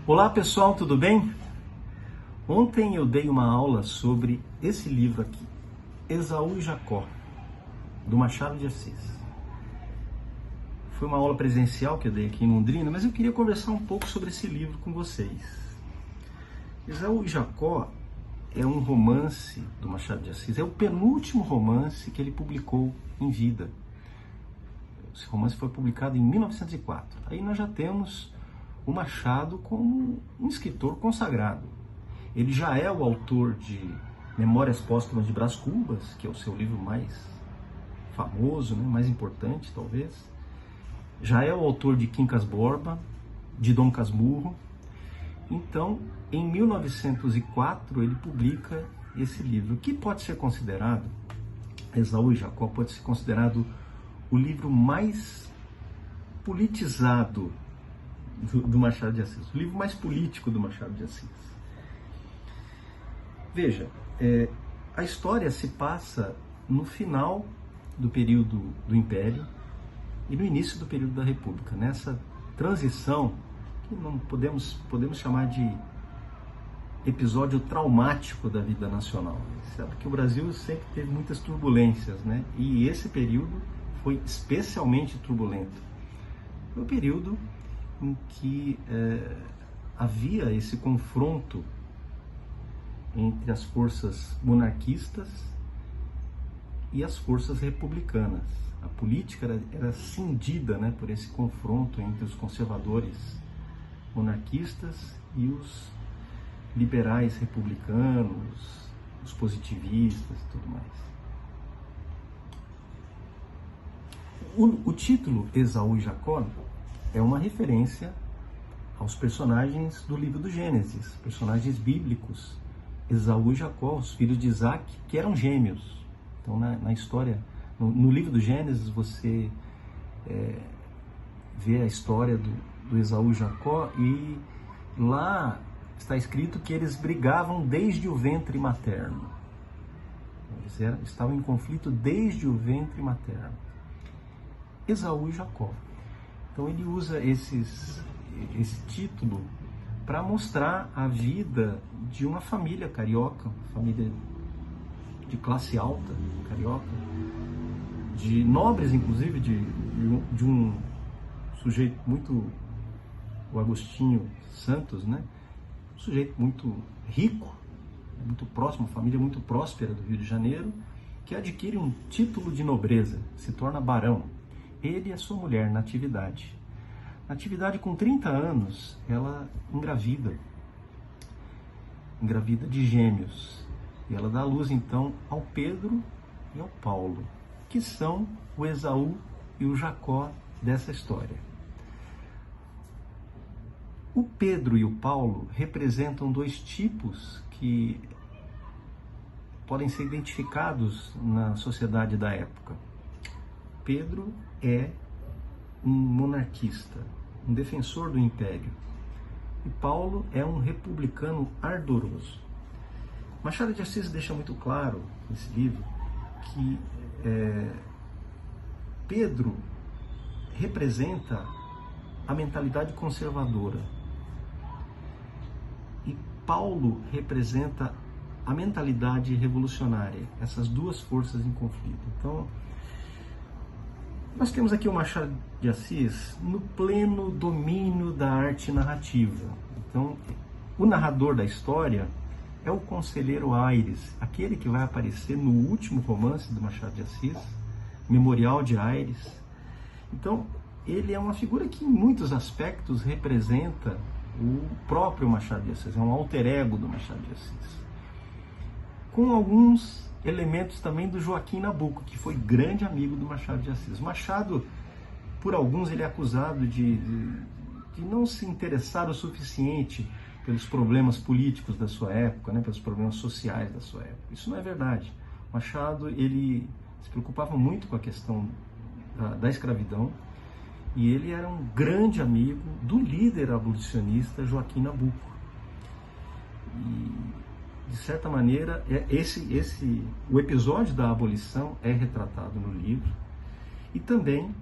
Olá pessoal, tudo bem? Ontem eu dei uma aula sobre esse livro aqui, Esaú e Jacó, do Machado de Assis. Foi uma aula presencial que eu dei aqui em Londrina, mas eu queria conversar um pouco sobre esse livro com vocês. Esaú e Jacó é um romance do Machado de Assis, é o penúltimo romance que ele publicou em vida. Esse romance foi publicado em 1904. Aí nós já temos o Machado como um escritor consagrado. Ele já é o autor de Memórias Póstumas de Brás Cubas, que é o seu livro mais famoso, mais importante talvez. Já é o autor de Quincas Borba, de Dom Casmurro. Então, em 1904, ele publica esse livro, que pode ser considerado, Esaú e Jacó, pode ser considerado o livro mais politizado do Machado de Assis, o livro mais político do Machado de Assis. Veja, a história se passa no final do período do Império e no início do período da República, nessa transição que não podemos chamar de episódio traumático da vida nacional. Sabe que o Brasil sempre teve muitas turbulências, E esse período foi especialmente turbulento. Foi o período em que havia esse confronto entre as forças monarquistas e as forças republicanas. A política era cindida por esse confronto entre os conservadores monarquistas e os liberais republicanos, os positivistas e tudo mais. O título Esaú e Jacó é uma referência aos personagens do livro do Gênesis, personagens bíblicos, Esaú e Jacó, os filhos de Isaac, que eram gêmeos. Então, na história, no livro do Gênesis, você vê a história do Esaú e Jacó, e lá está escrito que eles brigavam desde o ventre materno. Eles estavam em conflito desde o ventre materno. Esaú e Jacó. Então ele usa esse título para mostrar a vida de uma família carioca, família de classe alta carioca, de nobres, inclusive, de um sujeito muito, o Agostinho Santos, um sujeito muito rico, muito próximo, uma família muito próspera do Rio de Janeiro, que adquire um título de nobreza, se torna barão. Ele e a sua mulher, Natividade. Natividade, com 30 anos, ela engravida de gêmeos. E ela dá à luz, então, ao Pedro e ao Paulo, que são o Esaú e o Jacó dessa história. O Pedro e o Paulo representam dois tipos que podem ser identificados na sociedade da época. Pedro é um monarquista, um defensor do império. E Paulo é um republicano ardoroso. Machado de Assis deixa muito claro nesse livro que Pedro representa a mentalidade conservadora e Paulo representa a mentalidade revolucionária, essas duas forças em conflito. Então, nós temos aqui o Machado de Assis no pleno domínio da arte narrativa. Então, o narrador da história é o conselheiro Aires, aquele que vai aparecer no último romance do Machado de Assis, Memorial de Aires. Então, ele é uma figura que, em muitos aspectos, representa o próprio Machado de Assis, é um alter ego do Machado de Assis. Com alguns elementos também do Joaquim Nabuco, que foi grande amigo do Machado de Assis. Machado, por alguns, ele é acusado de não se interessar o suficiente pelos problemas políticos da sua época, pelos problemas sociais da sua época. Isso não é verdade. Machado, ele se preocupava muito com a questão da escravidão, e ele era um grande amigo do líder abolicionista Joaquim Nabuco. E, de certa maneira, o episódio da abolição é retratado no livro, e também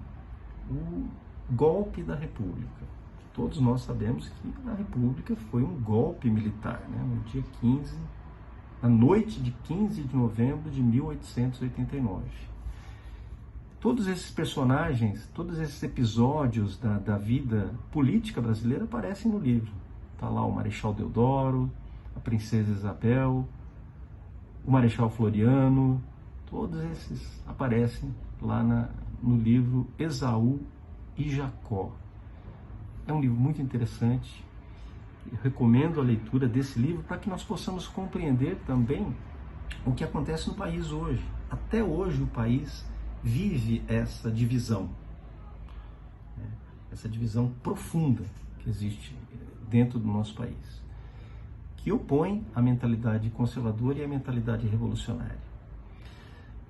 o golpe da República. todos nós sabemos que a República foi um golpe militar, né? No dia 15, na noite de 15 de novembro de 1889. Todos esses personagens, todos esses episódios da vida política brasileira aparecem no livro. Está lá o Marechal Deodoro, a Princesa Isabel, o Marechal Floriano, todos esses aparecem lá no livro Esaú e Jacó. É um livro muito interessante. Eu recomendo a leitura desse livro para que nós possamos compreender também o que acontece no país hoje. Até hoje o país vive essa divisão, né? Essa divisão profunda que existe dentro do nosso país, que opõe a mentalidade conservadora e a mentalidade revolucionária.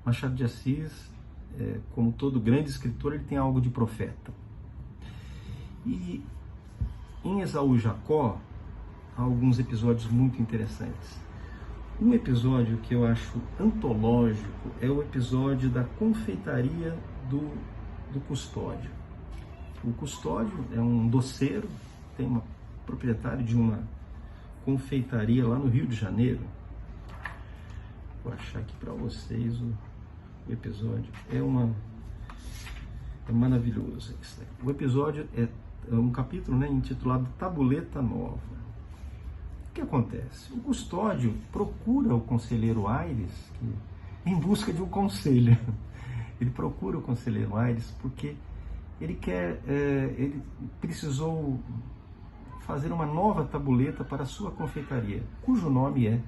Machado de Assis, como todo grande escritor, ele tem algo de profeta. E em Esaú e Jacó, há alguns episódios muito interessantes. Um episódio que eu acho antológico é o episódio da confeitaria do Custódio. O Custódio é um doceiro, tem uma proprietário de uma confeitaria lá no Rio de Janeiro. Vou achar aqui para vocês o episódio. É maravilhoso. O episódio é um capítulo, né, intitulado Tabuleta Nova. O que acontece? O Custódio procura o conselheiro Aires em busca de um conselho. Ele procura o conselheiro Aires porque ele precisou fazer uma nova tabuleta para a sua confeitaria, cujo nome é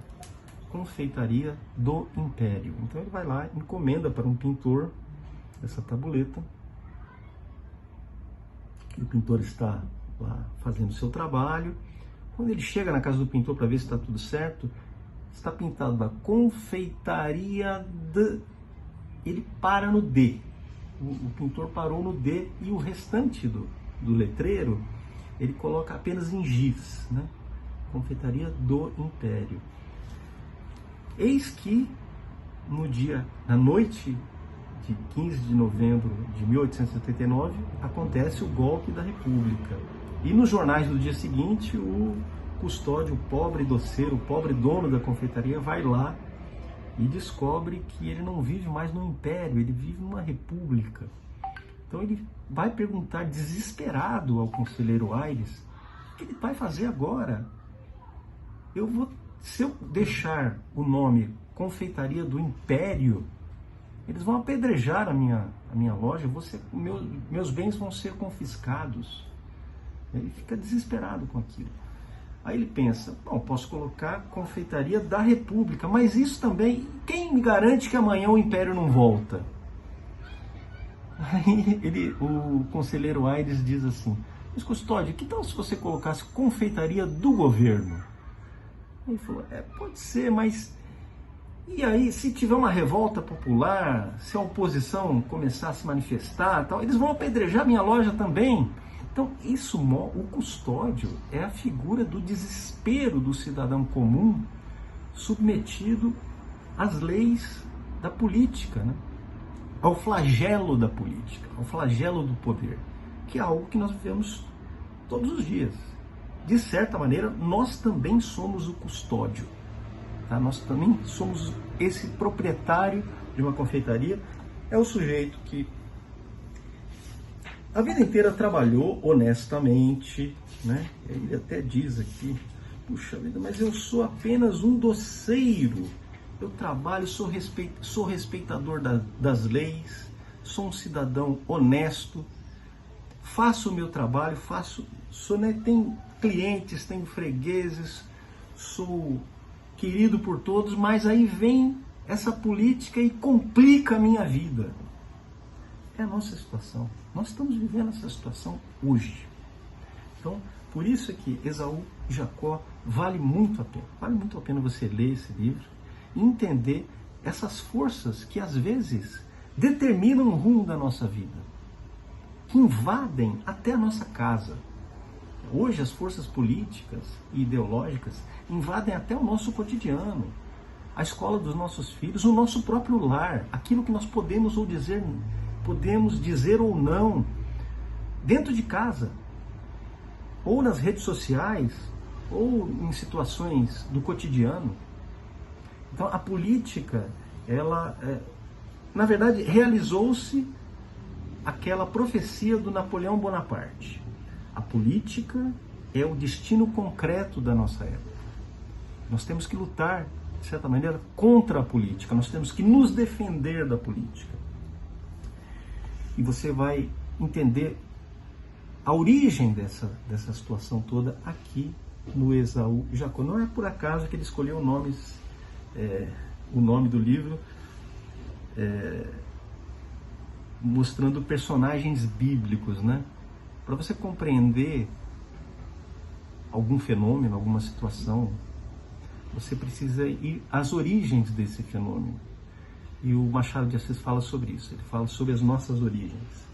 Confeitaria do Império. Então ele vai lá, encomenda para um pintor essa tabuleta. O pintor está lá fazendo o seu trabalho. Quando ele chega na casa do pintor para ver se está tudo certo, está pintado da Confeitaria de... Ele para no D. O pintor parou no D e o restante do letreiro ele coloca apenas em giz, né? Confeitaria do Império. Eis que na noite de 15 de novembro de 1879, acontece o golpe da República. E nos jornais do dia seguinte, o Custódio, o pobre doceiro, o pobre dono da confeitaria, vai lá e descobre que ele não vive mais no Império, ele vive numa república. Então ele vai perguntar desesperado ao conselheiro Aires: o que ele vai fazer agora? Se eu deixar o nome Confeitaria do Império, eles vão apedrejar a minha loja, meus bens vão ser confiscados. Ele fica desesperado com aquilo. Aí ele pensa: bom, posso colocar Confeitaria da República, mas isso também, quem me garante que amanhã o Império não volta? Aí o conselheiro Aires diz assim: mas Custódio, que tal se você colocasse Confeitaria do Governo? Ele falou: pode ser, mas e aí, se tiver uma revolta popular, se a oposição começar a se manifestar, tal, eles vão apedrejar minha loja também. Então, o Custódio é a figura do desespero do cidadão comum submetido às leis da política, né? Ao flagelo da política, ao flagelo do poder, que é algo que nós vivemos todos os dias. De certa maneira, nós também somos o Custódio. Tá? Nós também somos esse proprietário de uma confeitaria. É o sujeito que a vida inteira trabalhou honestamente, né? Ele até diz aqui: puxa vida, mas eu sou apenas um doceiro. Eu trabalho, sou respeitador das leis, sou um cidadão honesto, faço o meu trabalho, tenho clientes, tenho fregueses, sou querido por todos, mas aí vem essa política e complica a minha vida. É a nossa situação. Nós estamos vivendo essa situação hoje. Então, por isso é que Esaú e Jacó vale muito a pena. Vale muito a pena você ler esse livro e entender essas forças que às vezes determinam o rumo da nossa vida, que invadem até a nossa casa. Hoje as forças políticas e ideológicas invadem até o nosso cotidiano, a escola dos nossos filhos, o nosso próprio lar, aquilo que nós podemos dizer ou não dentro de casa. ou nas redes sociais, ou em situações do cotidiano. Então a política, ela, na verdade, realizou-se aquela profecia do Napoleão Bonaparte. A política é o destino concreto da nossa época. Nós temos que lutar, de certa maneira, contra a política. Nós temos que nos defender da política. E você vai entender a origem dessa situação toda aqui no Esaú e Jacó. Não é por acaso que ele escolheu o nome do livro, mostrando personagens bíblicos, né? Para você compreender algum fenômeno, alguma situação, você precisa ir às origens desse fenômeno. E o Machado de Assis fala sobre isso. Ele fala sobre as nossas origens,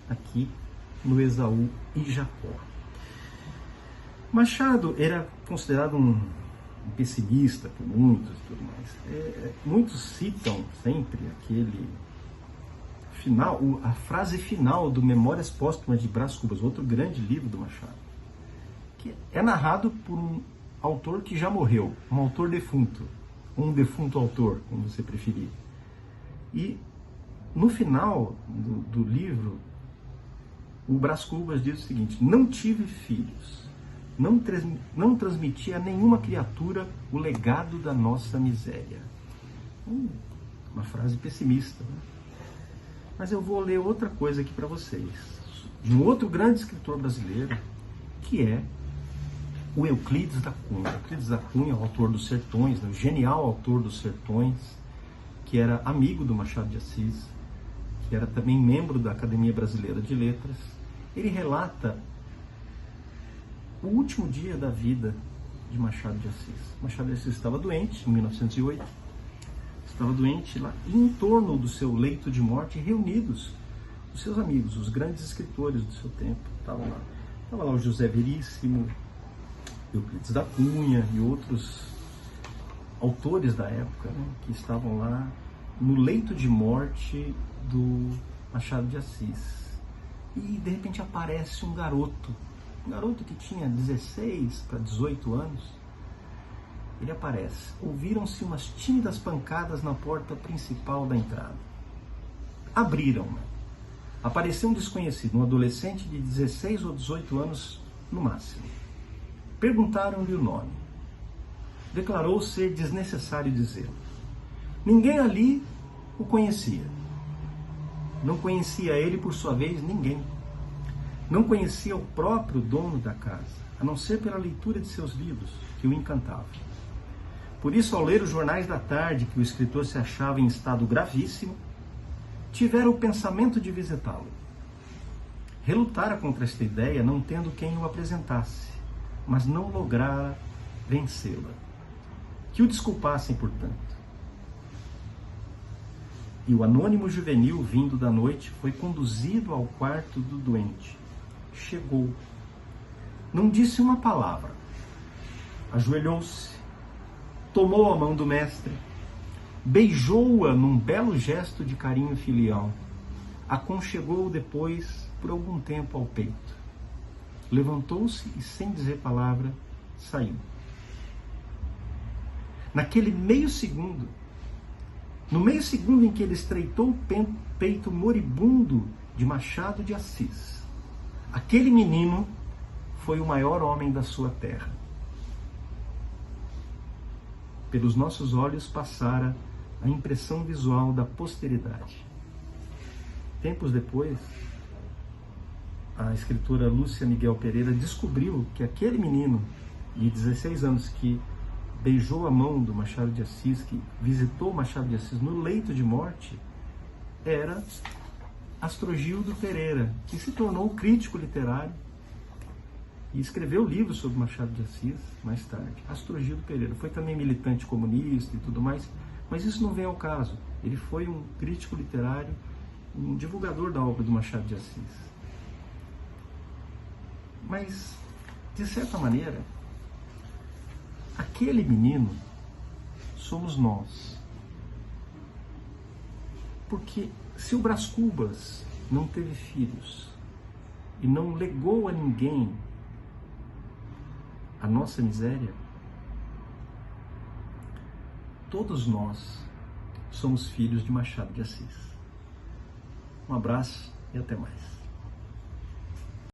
aqui no Esaú e Jacó. Machado era considerado um pessimista por muitos e tudo mais. Muitos citam sempre aquele final, a frase final do Memórias Póstumas de Brás Cubas, outro grande livro do Machado, que é narrado por um autor que já morreu, um autor defunto, um defunto autor, como você preferir. E no final do livro, o Brás Cubas diz o seguinte: não tive filhos, não transmiti a nenhuma criatura o legado da nossa miséria. Uma frase pessimista, né? Mas eu vou ler outra coisa aqui para vocês, de um outro grande escritor brasileiro, que é o Euclides da Cunha. Euclides da Cunha, o autor dos Sertões, né? O genial autor dos Sertões, que era amigo do Machado de Assis, que era também membro da Academia Brasileira de Letras. Ele relata o último dia da vida de Machado de Assis. Machado de Assis estava doente, em 1908, estava doente lá, e em torno do seu leito de morte, reunidos os seus amigos, os grandes escritores do seu tempo, estavam lá. Estava lá o José Veríssimo, Euclides da Cunha e outros autores da época, né, que estavam lá no leito de morte do Machado de Assis. E de repente aparece um garoto que tinha 16 para 18 anos. Ele aparece. Ouviram-se umas tímidas pancadas na porta principal da entrada. Abriram. Apareceu um desconhecido, um adolescente de 16 ou 18 anos no máximo. Perguntaram-lhe o nome. Declarou ser desnecessário dizê-lo. Ninguém ali o conhecia. Não conhecia ele, por sua vez, ninguém. Não conhecia o próprio dono da casa, a não ser pela leitura de seus livros, que o encantavam. Por isso, ao ler os jornais da tarde que o escritor se achava em estado gravíssimo, tivera o pensamento de visitá-lo. Relutara contra esta ideia, não tendo quem o apresentasse, mas não lograra vencê-la. Que o desculpassem, portanto. E o anônimo juvenil, vindo da noite, foi conduzido ao quarto do doente. Chegou. Não disse uma palavra. Ajoelhou-se, tomou a mão do mestre, beijou-a num belo gesto de carinho filial, aconchegou-o depois por algum tempo ao peito. Levantou-se e, sem dizer palavra, saiu. Naquele meio segundo, no meio segundo em que ele estreitou o peito moribundo de Machado de Assis, aquele menino foi o maior homem da sua terra. Pelos nossos olhos passara a impressão visual da posteridade. Tempos depois, a escritora Lúcia Miguel Pereira descobriu que aquele menino de 16 anos que beijou a mão do Machado de Assis, que visitou Machado de Assis no leito de morte, era Astrogildo Pereira, que se tornou crítico literário e escreveu livros sobre Machado de Assis mais tarde. Astrogildo Pereira foi também militante comunista e tudo mais, mas isso não vem ao caso. Ele foi um crítico literário, um divulgador da obra do Machado de Assis. Mas, de certa maneira, aquele menino somos nós. Porque se o Brás Cubas não teve filhos e não legou a ninguém a nossa miséria, todos nós somos filhos de Machado de Assis. Um abraço e até mais.